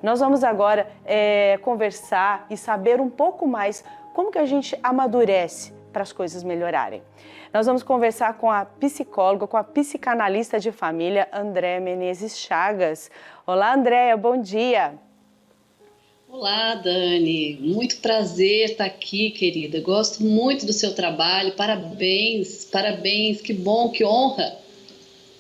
Nós vamos agora conversar e saber um pouco mais como que a gente amadurece para as coisas melhorarem. Nós vamos conversar com a psicóloga, com a psicanalista de família, Andréa Menezes Chagas. Olá, Andréa, bom dia. Olá, Dani. Muito prazer estar aqui, querida. Gosto muito do seu trabalho. Parabéns, parabéns. Que bom, que honra.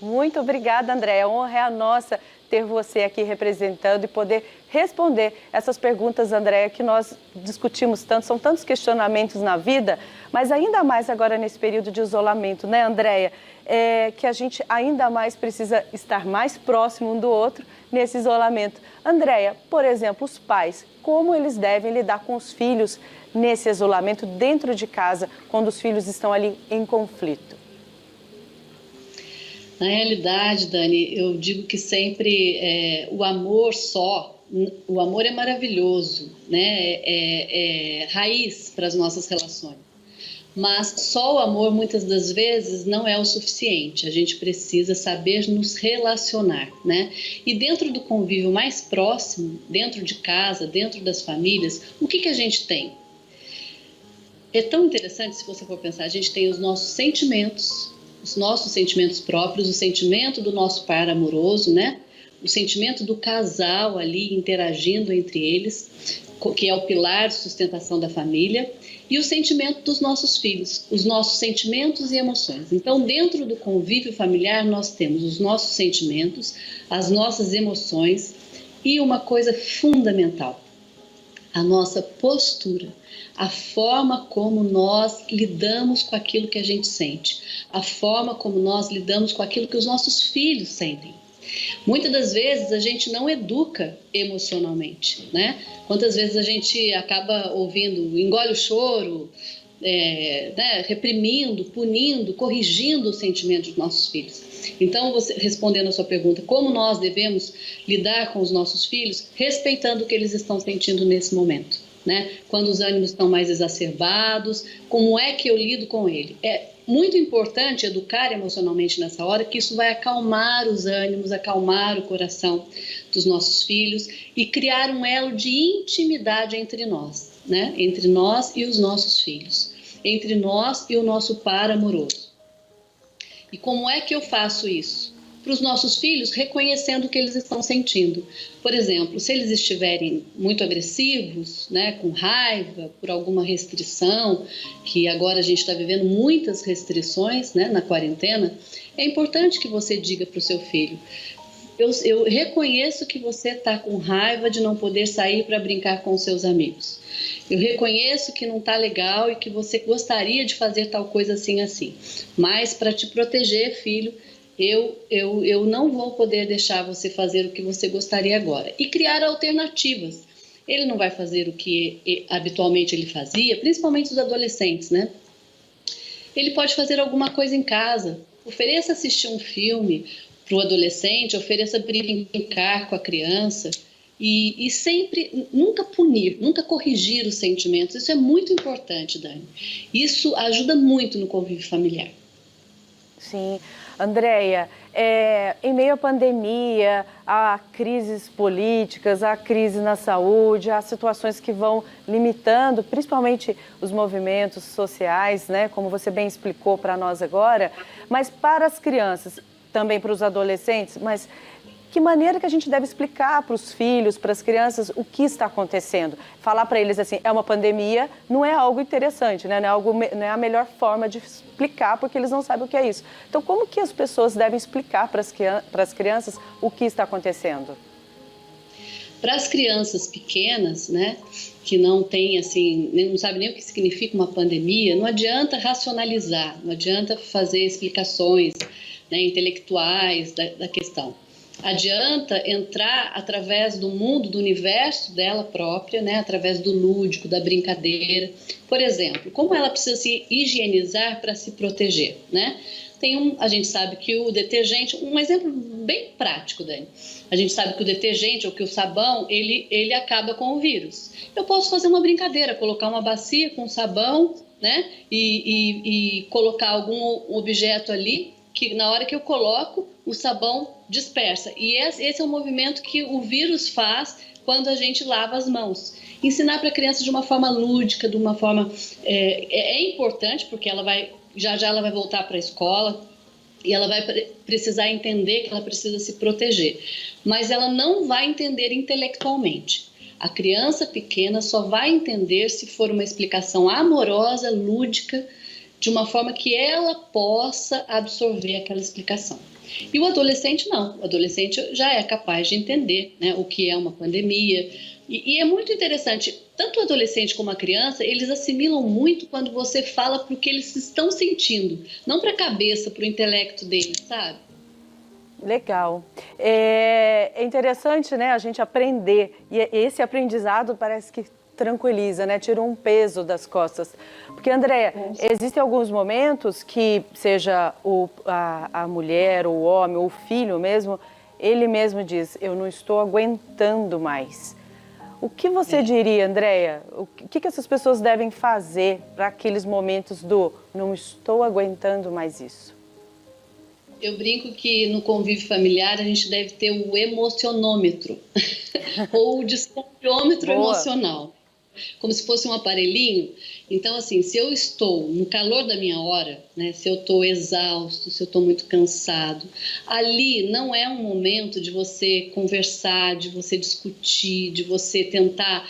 Muito obrigada, Andréa. A honra é a nossa ter você aqui representando e poder responder essas perguntas, Andréa, que nós discutimos tanto. São tantos questionamentos na vida, mas ainda mais agora nesse período de isolamento, né, Andréa? Que a gente ainda mais precisa estar mais próximo um do outro nesse isolamento. Andréa, por exemplo, os pais, como eles devem lidar com os filhos nesse isolamento dentro de casa, quando os filhos estão ali em conflito? Na realidade, Dani, eu digo que sempre o amor o amor é maravilhoso, né? É raiz para as nossas relações. Mas só o amor, muitas das vezes, não é o suficiente. A gente precisa saber nos relacionar, né? E dentro do convívio mais próximo, dentro de casa, dentro das famílias, o que a gente tem? É tão interessante, se você for pensar, a gente tem os nossos sentimentos próprios, o sentimento do nosso par amoroso, né? O sentimento do casal ali interagindo entre eles, que é o pilar de sustentação da família, e o sentimento dos nossos filhos, os nossos sentimentos e emoções. Então, dentro do convívio familiar, nós temos os nossos sentimentos, as nossas emoções e uma coisa fundamental, a nossa postura, a forma como nós lidamos com aquilo que a gente sente, a forma como nós lidamos com aquilo que os nossos filhos sentem. Muitas das vezes a gente não educa emocionalmente, né? Quantas vezes a gente acaba ouvindo, engole o choro, né? Reprimindo, punindo, corrigindo os sentimentos dos nossos filhos. Então, respondendo a sua pergunta, como nós devemos lidar com os nossos filhos, respeitando o que eles estão sentindo nesse momento, né? Quando os ânimos estão mais exacerbados, como é que eu lido com ele? É muito importante educar emocionalmente nessa hora, que isso vai acalmar os ânimos, acalmar o coração dos nossos filhos e criar um elo de intimidade entre nós, né? Entre nós e os nossos filhos, entre nós e o nosso par amoroso. E como é que eu faço isso? Para os nossos filhos, reconhecendo o que eles estão sentindo. Por exemplo, se eles estiverem muito agressivos, né, com raiva, por alguma restrição, que agora a gente está vivendo muitas restrições, né, na quarentena, é importante que você diga para o seu filho: eu reconheço que você está com raiva de não poder sair para brincar com seus amigos. Eu reconheço que não está legal e que você gostaria de fazer tal coisa assim. Mas para te proteger, filho, eu não vou poder deixar você fazer o que você gostaria agora. E criar alternativas. Ele não vai fazer o que habitualmente ele fazia, principalmente os adolescentes, né? Ele pode fazer alguma coisa em casa. Ofereça assistir um filme para o adolescente, ofereça brincar com a criança. E sempre, nunca punir, nunca corrigir os sentimentos. Isso é muito importante, Dani. Isso ajuda muito no convívio familiar. Sim. Andréa, em meio à pandemia, há crises políticas, há crise na saúde, há situações que vão limitando, principalmente os movimentos sociais, né, como você bem explicou para nós agora, mas para as crianças, também para os adolescentes, mas que maneira que a gente deve explicar para os filhos, para as crianças, o que está acontecendo? Falar para eles assim, é uma pandemia, não é algo interessante, né? Não é a melhor forma de explicar, porque eles não sabem o que é isso. Então, como que as pessoas devem explicar para as crianças o que está acontecendo? Para as crianças pequenas, né, que não tem assim, não sabe nem o que significa uma pandemia, não adianta racionalizar, não adianta fazer explicações, né, intelectuais da questão. Adianta entrar através do mundo, do universo dela própria, né? Através do lúdico, da brincadeira. Por exemplo, como ela precisa se higienizar para se proteger, né? A gente sabe que o detergente, um exemplo bem prático, Dani, a gente sabe que o detergente ou que o sabão, ele acaba com o vírus. Eu posso fazer uma brincadeira, colocar uma bacia com sabão, né? E colocar algum objeto ali, que na hora que eu coloco, o sabão dispersa. E esse é o movimento que o vírus faz quando a gente lava as mãos. Ensinar para a criança de uma forma lúdica, de uma forma... É importante, porque ela vai, já ela vai voltar para a escola e ela vai precisar entender que ela precisa se proteger. Mas ela não vai entender intelectualmente. A criança pequena só vai entender se for uma explicação amorosa, lúdica, de uma forma que ela possa absorver aquela explicação. E o adolescente não. O adolescente já é capaz de entender, né, o que é uma pandemia. E é muito interessante, tanto o adolescente como a criança, eles assimilam muito quando você fala para o que eles estão sentindo, não para a cabeça, para o intelecto deles, sabe? Legal. É interessante, né, a gente aprender, e esse aprendizado parece que tranquiliza, né, tira um peso das costas. Porque, Andréia, existem alguns momentos que, seja a mulher, o homem, o filho mesmo, ele mesmo diz, eu não estou aguentando mais. O que você diria, Andréia? O que essas pessoas devem fazer para aqueles momentos do não estou aguentando mais isso? Eu brinco que no convívio familiar a gente deve ter o emocionômetro ou o desconfiômetro emocional, como se fosse um aparelhinho. Então, assim, se eu estou no calor da minha hora, né, se eu estou exausto, se eu estou muito cansado, ali não é um momento de você conversar, de você discutir, de você tentar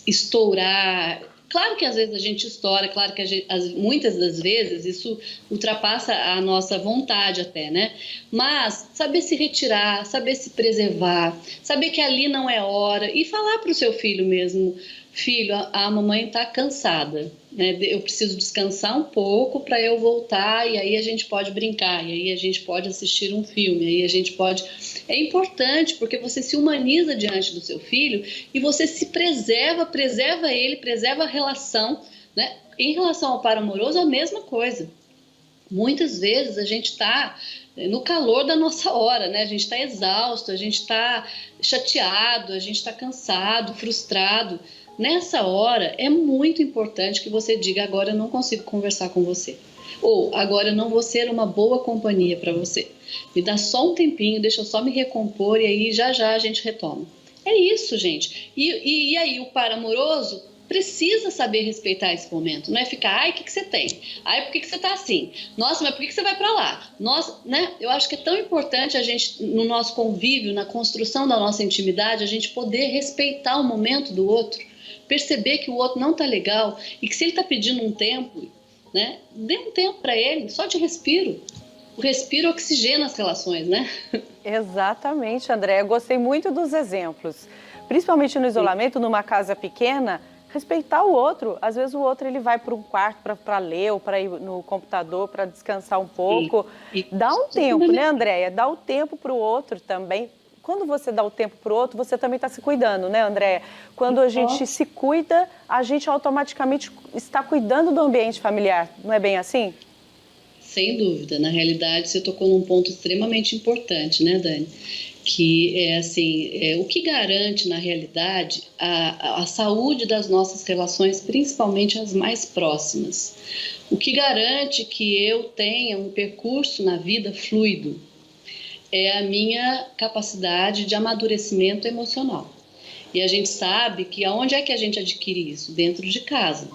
estourar. Claro que às vezes a gente estoura, claro que muitas das vezes isso ultrapassa a nossa vontade até, né? Mas saber se retirar, saber se preservar, saber que ali não é hora e falar para o seu filho mesmo, filho, a mamãe está cansada, né? Eu preciso descansar um pouco para eu voltar e aí a gente pode brincar, e aí a gente pode assistir um filme, aí a gente pode... É importante porque você se humaniza diante do seu filho e você se preserva ele, preserva a relação, né? Em relação ao par amoroso, a mesma coisa. Muitas vezes a gente está no calor da nossa hora, né? A gente está exausto, a gente está chateado, a gente está cansado, frustrado. Nessa hora é muito importante que você diga, agora eu não consigo conversar com você. Ou agora eu não vou ser uma boa companhia para você. Me dá só um tempinho, deixa eu só me recompor e aí já a gente retoma. É isso, gente. E aí o par amoroso precisa saber respeitar esse momento. Não é ficar, ai, o que você tem? Ai, por que você tá assim? Nossa, mas por que você vai para lá? Nossa, né? Eu acho que é tão importante a gente, no nosso convívio, na construção da nossa intimidade, a gente poder respeitar o momento do outro, perceber que o outro não tá legal e que se ele tá pedindo um tempo, né? Dê um tempo para ele, só de respiro. O respiro oxigena as relações, né? Exatamente, André. Eu gostei muito dos exemplos. Principalmente no isolamento, numa casa pequena, respeitar o outro. Às vezes o outro ele vai para um quarto para ler ou para ir no computador para descansar um pouco. Dá um tempo, né, Andréia? Dá o tempo para o outro também. Quando você dá o tempo para o outro, você também está se cuidando, né, Andréia? Quando a gente se cuida, a gente automaticamente está cuidando do ambiente familiar. Não é bem assim? Sem dúvida. Na realidade, você tocou num ponto extremamente importante, né, Dani? Que é assim, o que garante, na realidade, a saúde das nossas relações, principalmente as mais próximas. O que garante que eu tenha um percurso na vida fluido é a minha capacidade de amadurecimento emocional. E a gente sabe que aonde é que a gente adquire isso? Dentro de casa,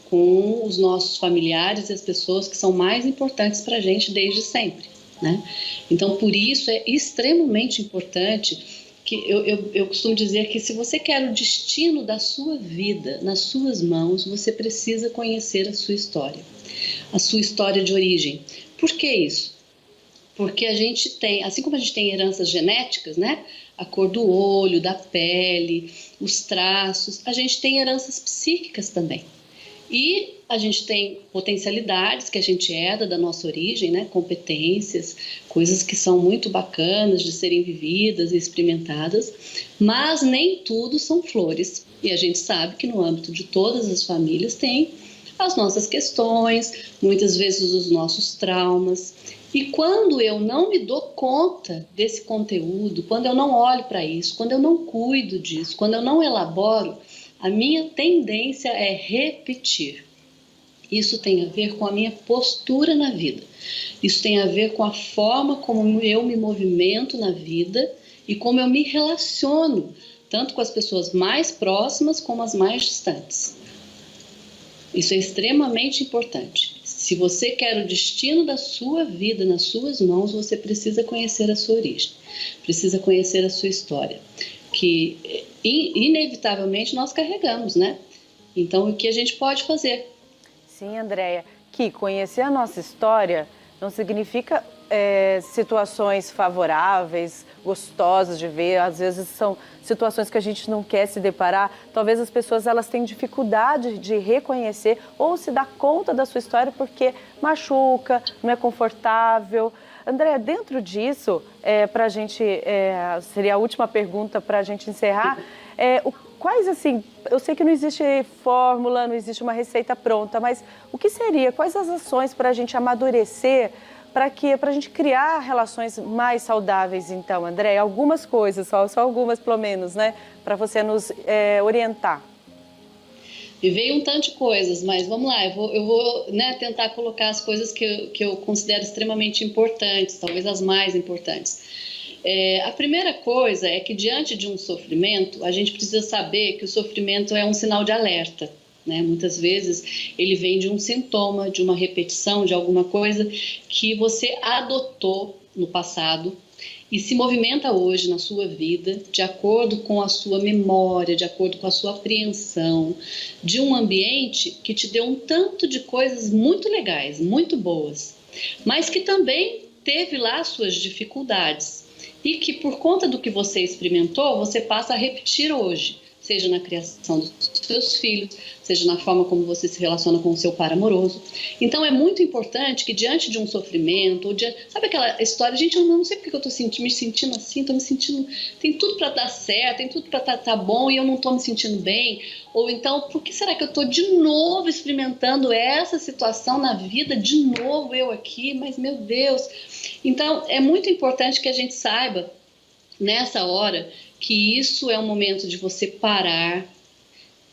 com os nossos familiares e as pessoas que são mais importantes para a gente desde sempre, né? Então, por isso é extremamente importante que eu costumo dizer que se você quer o destino da sua vida nas suas mãos, você precisa conhecer a sua história de origem. Por que isso? Porque a gente tem, assim como a gente tem heranças genéticas, né? A cor do olho, da pele, os traços, a gente tem heranças psíquicas também. E a gente tem potencialidades que a gente herda da nossa origem, né? Competências, coisas que são muito bacanas de serem vividas e experimentadas, mas nem tudo são flores. E a gente sabe que no âmbito de todas as famílias tem as nossas questões, muitas vezes os nossos traumas. E quando eu não me dou conta desse conteúdo, quando eu não olho para isso, quando eu não cuido disso, quando eu não elaboro, a minha tendência é repetir. Isso tem a ver com a minha postura na vida. Isso tem a ver com a forma como eu me movimento na vida e como eu me relaciono, tanto com as pessoas mais próximas como as mais distantes. Isso é extremamente importante. Se você quer o destino da sua vida nas suas mãos, você precisa conhecer a sua origem, precisa conhecer a sua história, que inevitavelmente nós carregamos, né? Então, o que a gente pode fazer? Sim, Andréia, que conhecer a nossa história não significa situações favoráveis, gostosas de ver, às vezes são situações que a gente não quer se deparar. Talvez as pessoas elas tenham dificuldade de reconhecer ou se dar conta da sua história porque machuca, não é confortável. Andréia, dentro disso, para a gente, seria a última pergunta para a gente encerrar, quais, assim, eu sei que não existe fórmula, não existe uma receita pronta, mas o que seria, quais as ações para a gente amadurecer, para a gente criar relações mais saudáveis, então, Andréia? Algumas coisas, só algumas pelo menos, né? Para você nos orientar. Me veio um tanto de coisas, mas vamos lá, eu vou né, tentar colocar as coisas que eu considero extremamente importantes, talvez as mais importantes. A primeira coisa é que diante de um sofrimento, a gente precisa saber que o sofrimento é um sinal de alerta. Né? Muitas vezes ele vem de um sintoma, de uma repetição, de alguma coisa que você adotou no passado e se movimenta hoje na sua vida de acordo com a sua memória, de acordo com a sua apreensão, de um ambiente que te deu um tanto de coisas muito legais, muito boas, mas que também teve lá suas dificuldades e que por conta do que você experimentou, você passa a repetir hoje. Seja na criação dos seus filhos, seja na forma como você se relaciona com o seu par amoroso. Então é muito importante que diante de um sofrimento, ou sabe aquela história, gente, eu não sei porque eu estou me sentindo assim, estou me sentindo, tem tudo para dar certo, tem tudo para tá bom e eu não estou me sentindo bem, ou então, por que será que eu estou de novo experimentando essa situação na vida, de novo eu aqui, mas meu Deus. Então é muito importante que a gente saiba, nessa hora, que isso é um momento de você parar,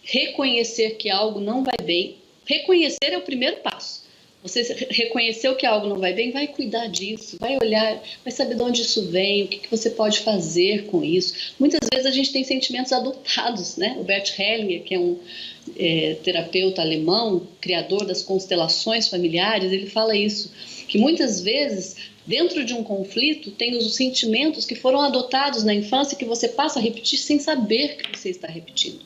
reconhecer que algo não vai bem. Reconhecer é o primeiro passo. Você reconheceu que algo não vai bem, vai cuidar disso, vai olhar, vai saber de onde isso vem, o que você pode fazer com isso. Muitas vezes a gente tem sentimentos adotados, né? O Bert Hellinger, que é um terapeuta alemão, criador das constelações familiares, ele fala isso, que muitas vezes dentro de um conflito, tem os sentimentos que foram adotados na infância que você passa a repetir sem saber que você está repetindo.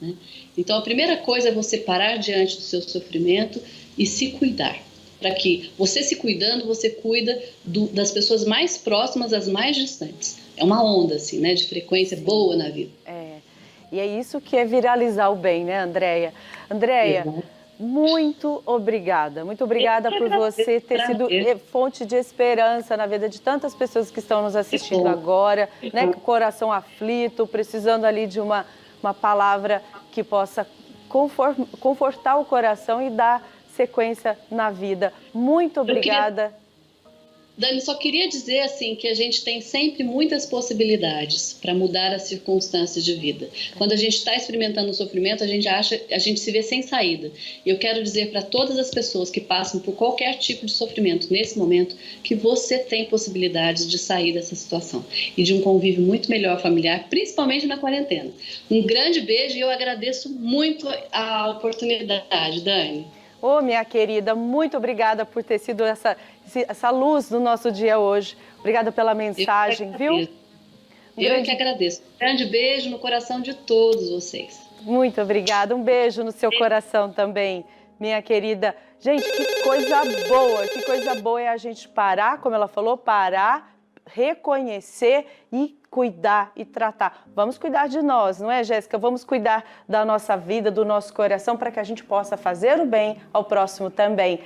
Né? Então, a primeira coisa é você parar diante do seu sofrimento e se cuidar. Para que você se cuidando, você cuida das pessoas mais próximas às mais distantes. É uma onda, assim, né, de frequência boa na vida. E é isso que é viralizar o bem, né, Andréia? Andréia, muito obrigada por você ter sido fonte de esperança na vida de tantas pessoas que estão nos assistindo agora, né, com o coração aflito, precisando ali de uma palavra que possa confortar o coração e dar sequência na vida. Muito obrigada. Dani, só queria dizer assim que a gente tem sempre muitas possibilidades para mudar as circunstâncias de vida. Quando a gente está experimentando o sofrimento, a gente se vê sem saída. E eu quero dizer para todas as pessoas que passam por qualquer tipo de sofrimento nesse momento que você tem possibilidades de sair dessa situação e de um convívio muito melhor familiar, principalmente na quarentena. Um grande beijo e eu agradeço muito a oportunidade, Dani. Ô, minha querida, muito obrigada por ter sido essa luz do nosso dia hoje. Obrigada pela mensagem, viu? Eu que agradeço. Um grande beijo no coração de todos vocês. Muito obrigada. Um beijo no seu coração também, minha querida. Gente, que coisa boa é a gente parar, como ela falou, parar, reconhecer e cuidar e tratar. Vamos cuidar de nós, não é, Jéssica? Vamos cuidar da nossa vida, do nosso coração, para que a gente possa fazer o bem ao próximo também.